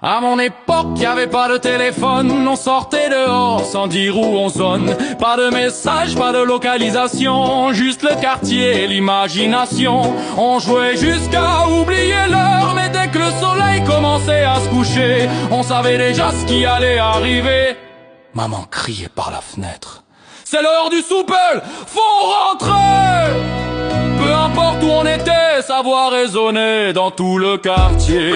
À mon époque, y avait pas de téléphone, on sortait dehors sans dire où on zone. Pas de message, pas de localisation, juste le quartier et l'imagination. On jouait jusqu'à oublier l'heure, mais dès que le soleil commençait à se coucher, on savait déjà ce qui allait arriver. Maman criait par la fenêtre: c'est l'heure du souper, faut rentrer! Peu importe où on était, sa voix résonnait dans tout le quartier.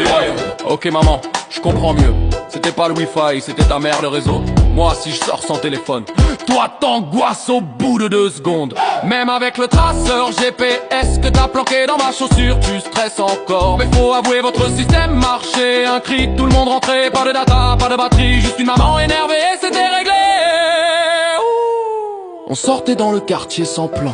Ok maman, je comprends mieux. C'était pas le wifi, c'était ta mère le réseau. Moi si je sors sans téléphone, toi t'angoisses au bout de 2 secondes. Même avec le traceur GPS que t'as planqué dans ma chaussure, tu stresses encore. Mais faut avouer votre système marchait. Un cri, tout le monde rentrait, pas de data, pas de batterie, juste une maman énervée et c'était réglé. Ouh. On sortait dans le quartier sans plan,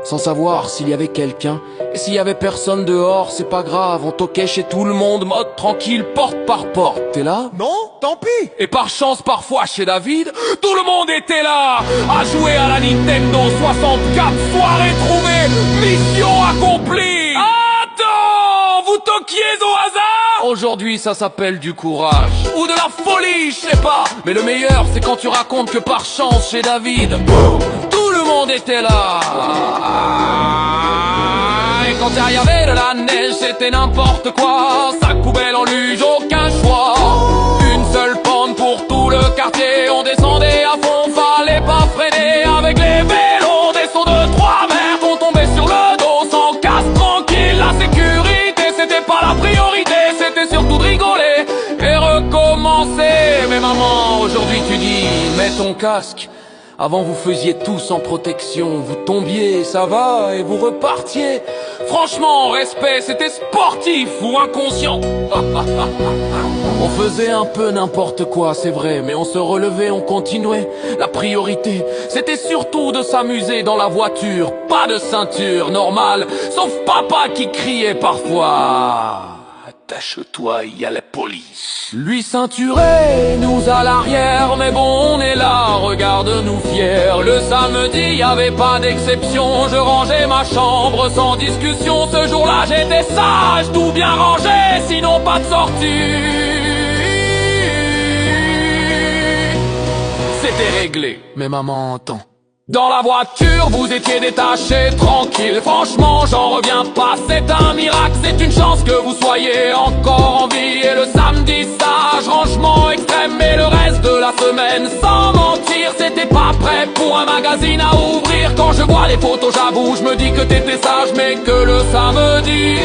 sans savoir s'il y avait quelqu'un. Et s'il y avait personne dehors, c'est pas grave, on toquait chez tout le monde, mode tranquille, porte par porte. T'es là? Non, tant pis. Et par chance, parfois, chez David, tout le monde était là, à jouer à la Nintendo 64, soirée trouvée, mission accomplie. Attends, vous toquiez au hasard? Aujourd'hui, ça s'appelle du courage, ou de la folie, je sais pas. Mais le meilleur, c'est quand tu racontes que par chance, chez David, boum, tout le monde était là. Et quand il y avait de la neige, c'était n'importe quoi. Sac poubelle en luge, aucun choix. Une seule pente pour tout le quartier. On descendait à fond, fallait pas freiner. Avec les vélos, des sauts de 3 mètres. On tombait sur le dos, sans casse, tranquille. La sécurité, c'était pas la priorité. C'était surtout de rigoler et recommencer. Mais maman, aujourd'hui tu dis, mets ton casque. Avant vous faisiez tout sans protection, vous tombiez, ça va, et vous repartiez. Franchement, respect, c'était sportif ou inconscient. On faisait un peu n'importe quoi, c'est vrai, mais on se relevait, on continuait. La priorité, c'était surtout de s'amuser dans la voiture. Pas de ceinture, normal, sauf papa qui criait parfois: attache-toi, il y a la police. Lui ceinturé, nous à l'arrière, mais bon on est là, regarde-nous fiers. Le samedi, y avait pas d'exception, je rangeais ma chambre sans discussion. Ce jour-là j'étais sage, tout bien rangé, sinon pas de sortie. C'était réglé, mais maman entend. Dans la voiture, vous étiez détachés, tranquille. Franchement, j'en reviens pas, c'est un miracle. C'est une chance que vous soyez encore en vie. Et le samedi, sage, rangement extrême. Et le reste de la semaine, sans mentir, c'était pas prêt pour un magazine à ouvrir. Quand je vois les photos, j'avoue, je me dis que t'étais sage, mais que le samedi